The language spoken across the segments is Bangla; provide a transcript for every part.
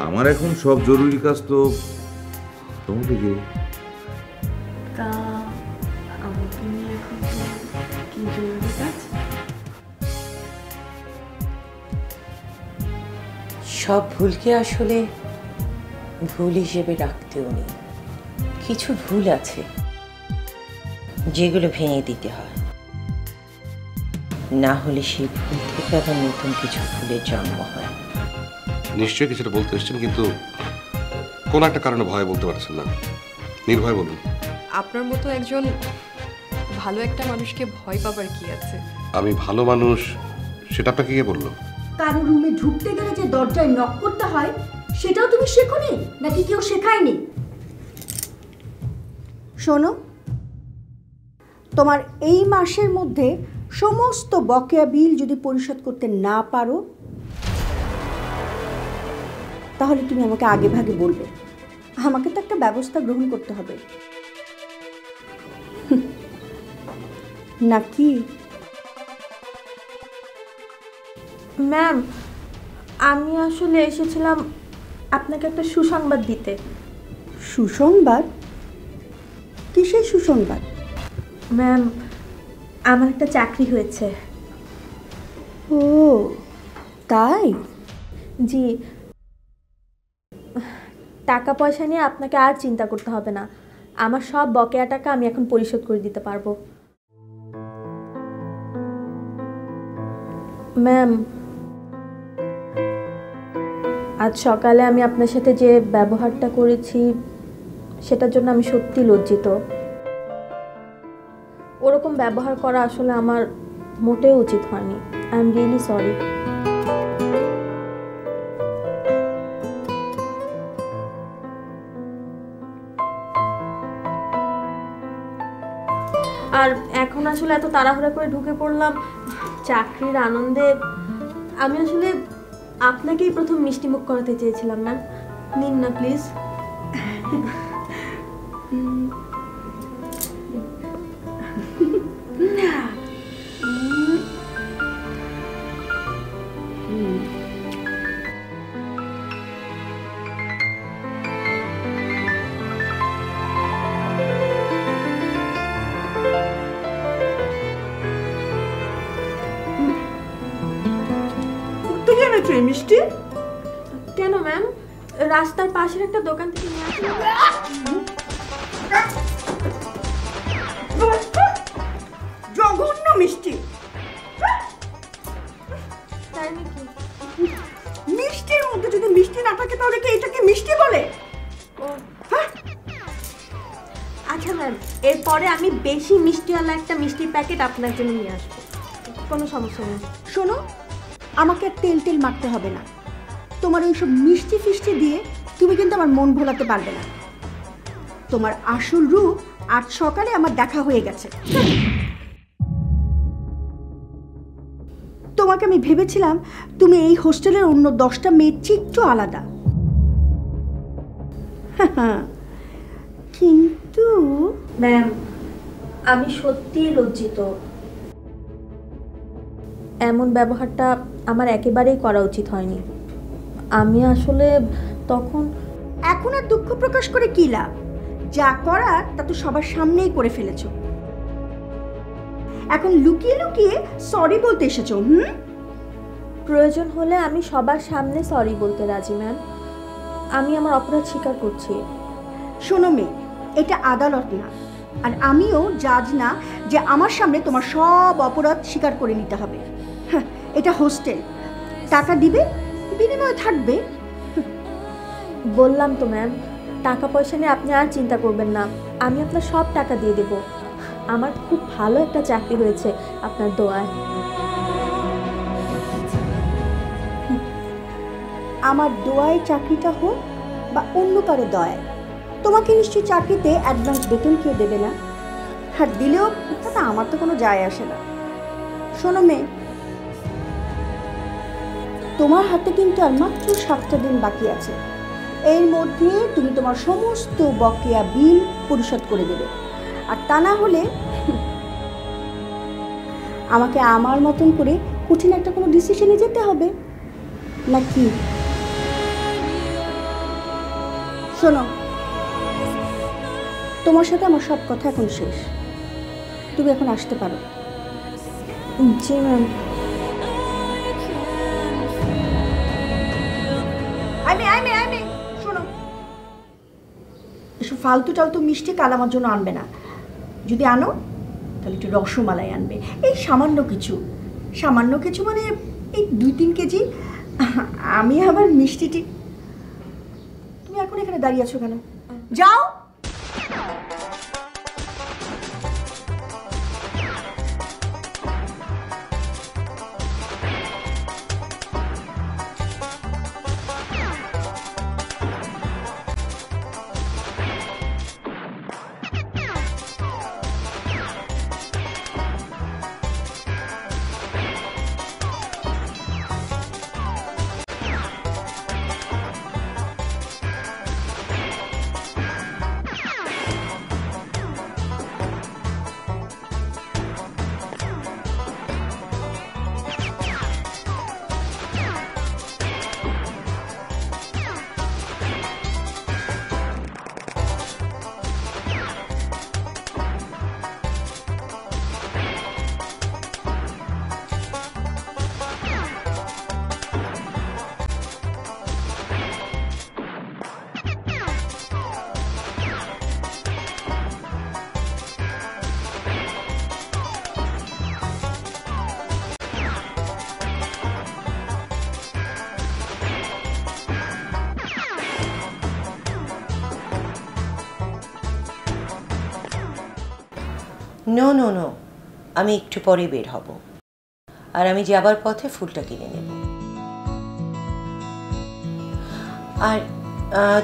আমার এখন সব জরুরি কাজ তো তোমাকে গিয়ে তা আমাকে নিয়ে এখন কি জরুরি কাজ? সব ভুলকে আসলে ভুল হিসেবে রাখতেও নেই। কিছু ভুল আছে যেগুলো ভেঙে দিতে হয়, না হলে সেই ভুল থেকে আবার নতুন কিছু ভুলের জন্ম হয়। নিশ্চয়ই কিছুটা বলতে এসেছেন, কিন্তু কোন একটা কারণে ভয় বলতে পারছেন না। নির্ভয় বলুন। আপনার মতো একজন ভালো একটা মানুষকে ভয় পাবার কি আছে? আমি ভালো মানুষ সেটা আপনাকে কে বললো? কারো রুমে ঢুকতে গেলে যে দরজায় নক করতে হয় সেটাও তুমি শেখোনি নাকি কেউ শেখায়নি? শোনো, তোমার এই মাসের মধ্যে সমস্ত বকেয়া বিল যদি পরিশোধ করতে না পারো তাহলে তুমি আমাকে আগে ভাগে বলবে। আমাকে তো একটা ব্যবস্থা গ্রহণ করতে হবে নাকি? ম্যাম, আমি আসলে এসেছিলাম আপনাকে একটা সুসংবাদ দিতে। সুসংবাদ? কিসের সুসংবাদ? ম্যাম, আমার একটা চাকরি হয়েছে। ও তাই? জি, টাকা পয়সা নিয়ে আপনাকে আর চিন্তা করতে হবে না। আমার সব বকেয়া টাকা আমি এখন পরিশোধ করে দিতে পারবো। ম্যাম, আজ সকালে আমি আপনার সাথে যে ব্যবহারটা করেছি সেটার জন্য আমি সত্যি লজ্জিত। ওরকম ব্যবহার করা আসলে আমার মোটেও উচিত হয়নি। I am really sorry. আর এখন আসলে এত তাড়াহুড়া করে ঢুকে পড়লাম চাকরির আনন্দে। আমি আসলে আপনাকেই প্রথম মিষ্টি মুখ করাতে চেয়েছিলাম। ম্যাম, নিন না প্লিজ। মিষ্টি কেন ম্যাম? রাস্তার পাশের একটা দোকান থেকে নিয়ে আসলাম। জঘন্য মিষ্টি। তাই নাকি? মিষ্টির মধ্যে যদি মিষ্টি না থাকে তাহলে কি এটাকে মিষ্টি বলে? ও আচ্ছা ম্যাম, এরপরে আমি বেশি মিষ্টিওয়ালা একটা মিষ্টির প্যাকেট আপনার জন্য নিয়ে আসবো। কোনো সমস্যা নেই। শোনো, আমাকে আর তেল তেল মারতে হবে না। তোমার ওইসব মিষ্টি ফিষ্টি দিয়ে তুমি কিন্তু আমার মন ভোলাতে পারবে না। তোমার আসল রূপ আজ সকালে আমার দেখা হয়ে গেছে। তোমাকে আমি ভেবেছিলাম তুমি এই হোস্টেলের অন্য 10টা মেয়ের চেয়ে একটু আলাদা, কিন্তু ম্যাম, আমি সত্যিই লজ্জিত। এমন ব্যবহারটা আমার একেবারেই করা উচিত হয়নি। আমি আসলে তখন এখন আর দুঃখ প্রকাশ করে কি লাভ? যা করার তা তো সবার সামনেই করে ফেলেছো। এখন লুকিয়ে লুকিয়ে সরি বলতে এসেছো। প্রয়োজন হলে আমি সবার সামনে সরি বলতে রাজি ম্যাম। আমি আমার অপরাধ স্বীকার করছি। শোনো মেয়ে, এটা আদালত না, আর আমিও জাজ না যে আমার সামনে তোমার সব অপরাধ স্বীকার করে নিতে হবে। এটা হোস্টেল, টাকা দিবে, বিনিময়ে থাকবে। বললাম তো ম্যাম, টাকা পয়সা নিয়ে আপনি আর চিন্তা করবেন না। আমি আপনার সব টাকা দিয়ে দেব। আমার খুব ভালো একটা চাকরি হয়েছে আপনার দোয়ায়। আমার দোয়ায় চাকরিটা হোক বা অন্য কারো দয়ায়, তোমাকে নিশ্চয়ই চাকরিতে অ্যাডভান্স বেতন কেউ দেবে না। আর দিলেও তাতে আমার তো কোনো যায় আসে না। শোনো মেয়ে, তোমার হাতে কিন্তু আর মাত্র 7টা দিন বাকি আছে। এর মধ্যে তুমি তোমার সমস্ত বকেয়া বিল পরিশোধ করে দেবে, আর তা না হলে আমাকে আমার মতন করে কঠিন একটা কোনো ডিসিশনে যেতে হবে নাকি? শোনো, তোমার সাথে আমার সব কথা এখন শেষ, তুমি এখন আসতে পারো। জি ম্যাম। শোনো, এসব ফালতু টালতু মিষ্টি কাল আমার জন্য আনবে না। যদি আনো তাহলে একটু রসমালাই আনবে, এই সামান্য কিছু মানে এই 2-3 কেজি। আমি আবার মিষ্টিটি। তুমি এখন এখানে দাঁড়িয়ে আছো কেন? যাও। নো নো নো, আমি একটু পরে বের হব, আর আমি যাবার পথে ফুলটা কিনে নেব। আর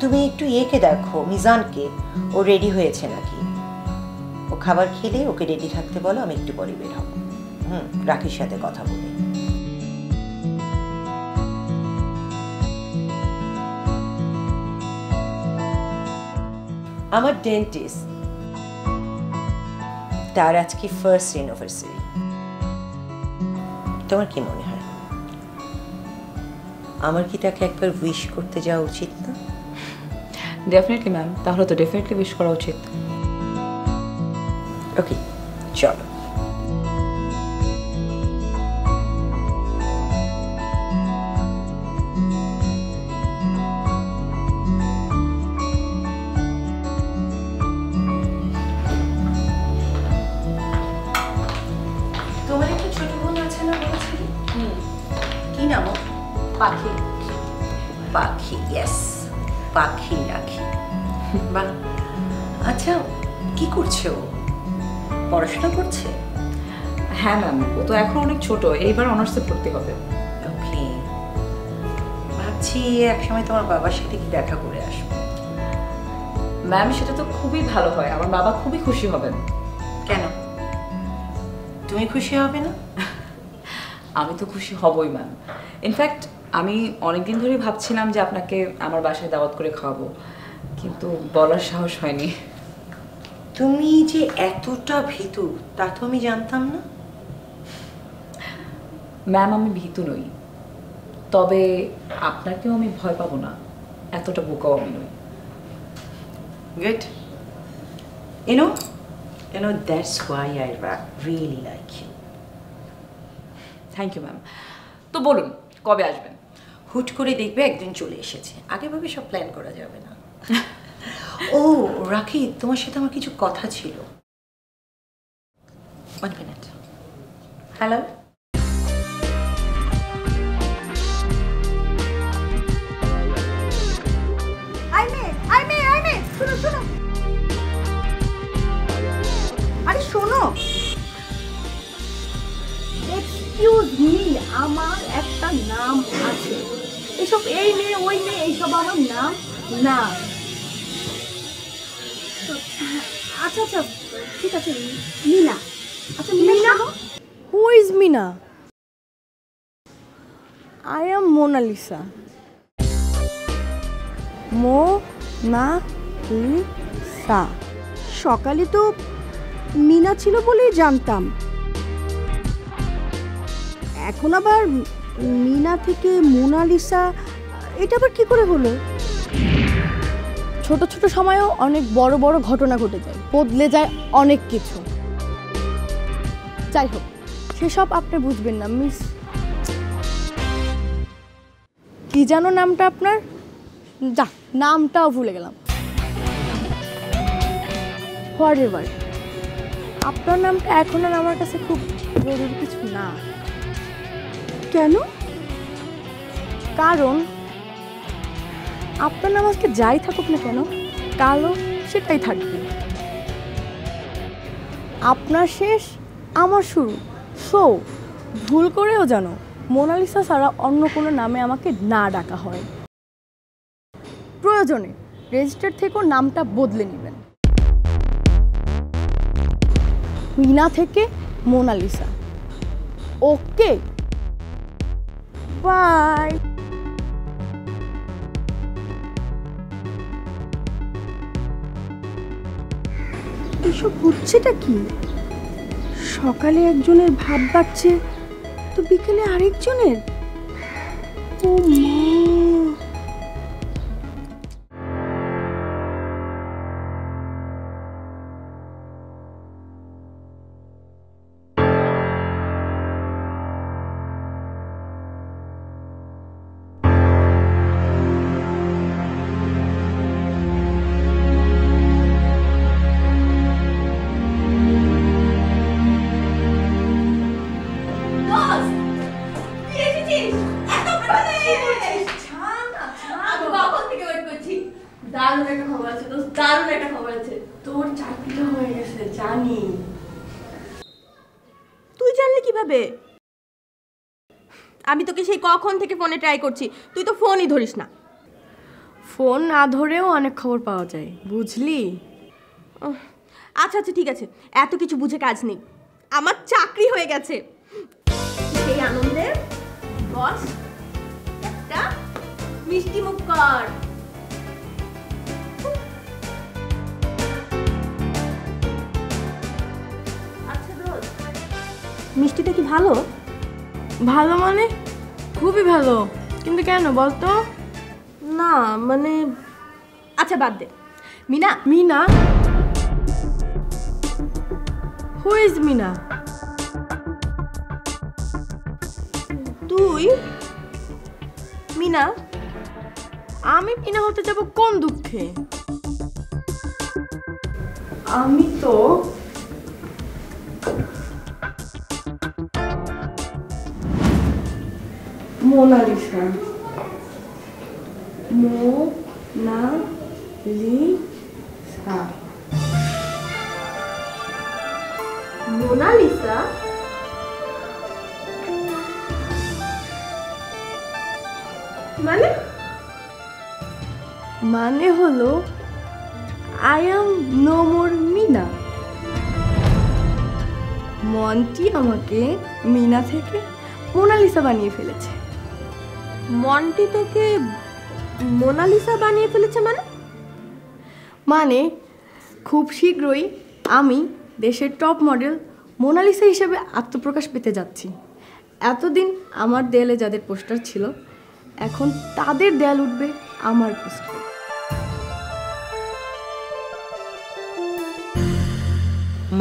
তুমি একটু একে দেখো, মিজানকে, ও রেডি হয়েছে নাকি। ও খাবার খেলে ওকে রেডি থাকতে বলো, আমি একটু পরে বের হব। রাখির সাথে কথা বলি। আমার ডেন্টিস্ট, তার আজকে ফার্স্ট অ্যানিভার্সারি। তোমার কি মনে হয়, আমার কি তাকে একবার উইশ করতে যাওয়া উচিত না? ডেফিনেটলি ম্যাম, তাহলে তো ডেফিনেটলি উইশ করা উচিত। ওকে, চলো। তোমার একটা ছোট বোন আছে না বলেছিলি? কি নাম? পাখি। পাখি, ইয়েস, পাখি রাখি। বাহ, আচ্ছা, কি করছে ও? পড়াশোনা করছে? হ্যাঁ ম্যাম, ও তো এখন অনেক ছোট, এইবার অনার্সে ভর্তি হবে। ওকে, ভাবছি একসময় তোমার বাবার সাথে কি দেখা করে আসবো। ম্যাম, সেটা তো খুবই ভালো হয়, আমার বাবা খুবই খুশি হবেন। কেন, তুমি খুশি হবে না? আমি তো খুশি হবই ম্যাম। ইনফ্যাক্ট আমি অনেকদিন ধরেই ভাবছিলাম যে আপনাকে আমার বাসায় দাওয়াত করে খাওয়াবো, কিন্তু বলার সাহস হয়নি। তুমি যে এতটা ভীতু তা তো আমি জানতাম না। ম্যাম, আমি ভীতু নই, তবে আপনাকেও আমি ভয় পাবো না, এতটা বোকাও আমি নই। Good. You know, that's why I really like you. Thank you ma'am. তো বলুন, কবে আসবেন? হুট করে দেখবে একদিন চলে এসেছে, আগেভাবে সব প্ল্যান করা যাবে না। ও রাখি, তোমার সাথে আমার কিছু কথা ছিল। 1 minute. হ্যালো, শোনো। আরে শোনো, এক্সকিউজ মি, আমার একটা নাম আছে। এসব এই মেয়ে ওই মেয়ে এইসব আমার নাম না। আচ্ছা আচ্ছা, ঠিক আছে, মিনা। আচ্ছা Mina, Who is Mina? I am Mona Lisa. Lisa. সকালে তো মিনা ছিল বলেই জানতাম, এখন আবার মিনা থেকে মোনালিসা, এটা আবার কি করে হলো? ছোট ছোট সময়েও অনেক বড় বড় ঘটনা ঘটে যায়, বদলে যায় অনেক কিছু। যাই হোক, সেসব আপনি বুঝবেন না মিস। কি জানো নামটা আপনার? যা, নামটাও ভুলে গেলাম। হোয়াটএভার, আপনার নামটা এখন আর আমার কাছে খুব জরুরি কিছু না। কেন? কারণ আপনার নাম আজকে যাই থাকুক না কেন, কালো সেটাই থাকবে। আপনার শেষ, আমার শুরু। সো ভুল করেও জানো মোনালিসা ছাড়া অন্য কোনো নামে আমাকে না ডাকা হয়। প্রয়োজনে রেজিস্টার থেকেও নামটা বদলে নেবেন, মিনা থেকে মোনালিসা। Okay, by. এসব হচ্ছেটা কি? সকালে একজনের ভাব বাড়ছে, তো বিকেলে আরেকজনের। ও মা! দারুণ একটা খবর আছে দোস্ত, দারুণ একটা খবর আছে। তোর চাকরিটা হয়ে গেছে জানি। তুই জানলি কিভাবে? আমি তোকে সেই কখন থেকে ফোনে ট্রাই করছি, তুই তো ফোনই ধরিস না। ফোন না ধরেও অনেক খবর পাওয়া যায়, বুঝলি? আচ্ছা আচ্ছা ঠিক আছে, এত কিছু বুঝে কাজ নেই। আমার চাকরি হয়ে গেছে। সেই আনন্দে বস একটা মিষ্টি মুখ কর। আচ্ছা দোস্ত, মিষ্টিটা কি ভালো? ভালো মানে? খুবই ভালো। কিন্তু কেন বলতো? না মানে, আচ্ছা বাদ দে। মিনা? মিনা? Who is Mina? তুই মিনা? আমি মিনা হতে যাব কোন দুঃখে? আমি তো মোনালিসা। মোনালিসা। মোনালিসা? মানে? মানে হলো I am no more Meena. Monty আমাকে মিনা থেকে মোনালিসা বানিয়ে ফেলেছে। মন্টি তোকে মোনালিসা বানিয়ে ফেলেছে মানে? মানে খুব শীঘ্রই আমি দেশের টপ মডেল মোনালিসা হিসেবে আত্মপ্রকাশ পেতে যাচ্ছি। এতদিন আমার দেয়ালে যাদের পোস্টার ছিল, এখন তাদের দেয়াল উঠবে আমার পোস্টার।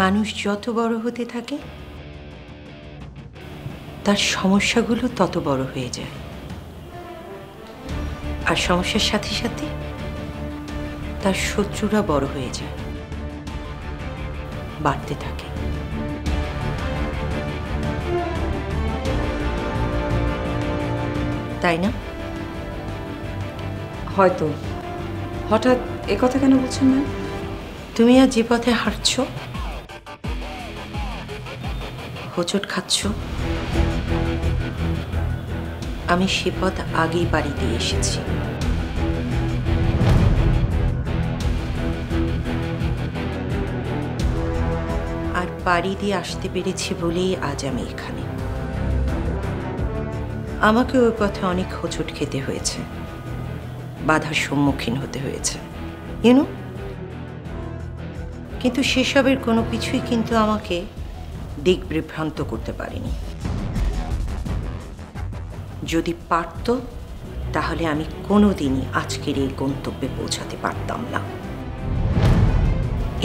মানুষ যত বড় হতে থাকে তার সমস্যাগুলো তত বড় হয়ে যায়, আর সমস্যার সাথে সাথে তার শত্রুরা বড় হয়ে যায়, বাড়তে থাকে। তাই না? হয়তো। হঠাৎ কথা কেন বলছেন ম্যাম? তুমি আর যে পথে হাঁটছ, হোঁচট খাচ্ছ, আমি সে পথ আগেই পাড়ি দিয়ে এসেছি। আর পাড়ি দিয়ে আসতে পেরেছি বলেই আজ আমি এখানে। আমাকে ওই পথে অনেক হোঁচট খেতে হয়েছে, বাধার সম্মুখীন হতে হয়েছে, ইউনো। কিন্তু সেসবের কোনো কিছুই কিন্তু আমাকে দিক বিভ্রান্ত করতে পারেনি। যদি পারত তাহলে আমি কোনোদিনই আজকের এই গন্তব্যে পৌঁছাতে পারতাম না।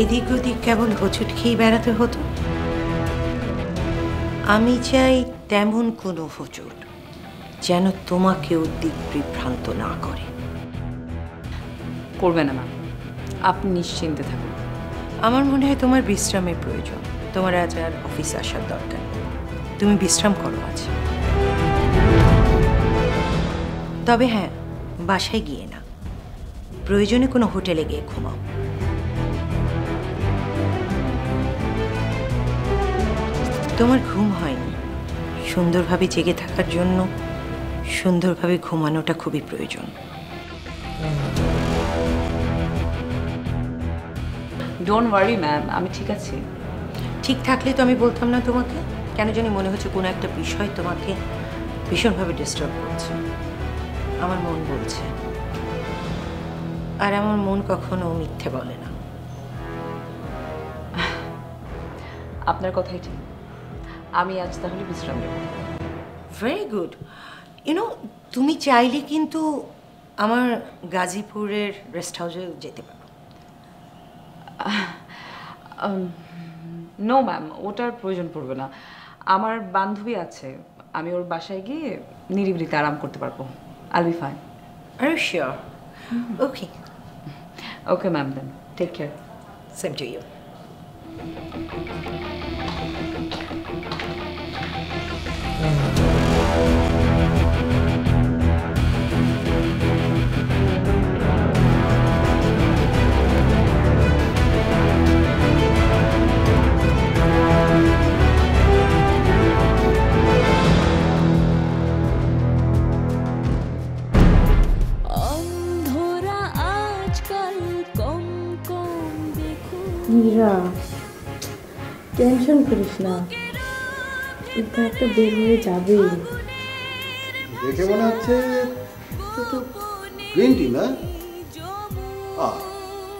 এদিক ওদিক কেবল হোঁচট খেয়ে বেড়াতে হতো। আমি চাই তেমন কোনো হোঁচট যেন তোমাকেও দিক বিভ্রান্ত না করে। করবে না ম্যাম, আপনি নিশ্চিন্তে থাকুন। আমার মনে হয় তোমার বিশ্রামের প্রয়োজন। তোমার আজ আর অফিসে আসার দরকার নেই, তুমি বিশ্রাম করো আজ। তবে হ্যাঁ, বাসায় গিয়ে না, প্রয়োজনে কোনো হোটেলে গিয়ে ঘুমাও। তোমার ঘুম হয়নি, সুন্দরভাবে জেগে থাকার জন্য সুন্দরভাবে ঘুমানোটা খুবই প্রয়োজন। ডোন্ট ওয়ারি ম্যাম, আমি ঠিক আছি। ঠিক থাকলে তো আমি বলতাম না তোমাকে। কেন জানি মনে হচ্ছে কোনো একটা বিষয় তোমাকে ভীষণভাবে ডিস্টার্ব করছে। আমার মন বলছে, আর আমার মন কখনো মিথ্যে বলে না। আপনার কথাই ঠিক, আমি আজ তাহলে বিশ্রাম নেব। Very good. ইউনো, তুমি চাইলে কিন্তু আমার গাজীপুরের রেস্ট হাউসে যেতে পারো। নো ম্যাম, ওটার প্রয়োজন পড়বে না। আমার বান্ধবী আছে, আমি ওর বাসায় গিয়ে নিরিবিলিতে আরাম করতে পারবো। I will be fine. Are you sure? Okay okay ma'am, then take care. Same to you. Meera, tension করিস না, এটা একটা বের হয়ে যাবে। দেখে মনে হচ্ছে তো গ্রিন টি না?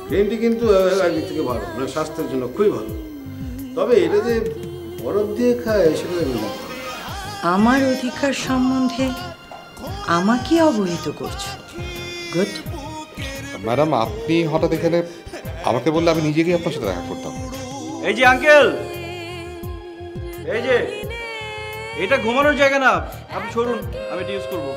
গ্রিন টি কিন্তু একদিক থেকে ভালো, মানে স্বাস্থ্যের জন্য খুবই ভালো। তবে এটা যে বরফ দিয়ে খায় সেটা আমি না। আমার অধিকার সম্বন্ধে আমাকে অবহিত করছো? গুড। ম্যাডাম, আপনি হঠাৎ এখানে আমাকে বললে আমি নিজে গিয়ে আপনার সাথে দেখা করতাম। এই যে আঙ্কেল, এই যে এটা ঘুমানোর জায়গা না, আপনি সরুন, আমি এটা ইউজ করবো।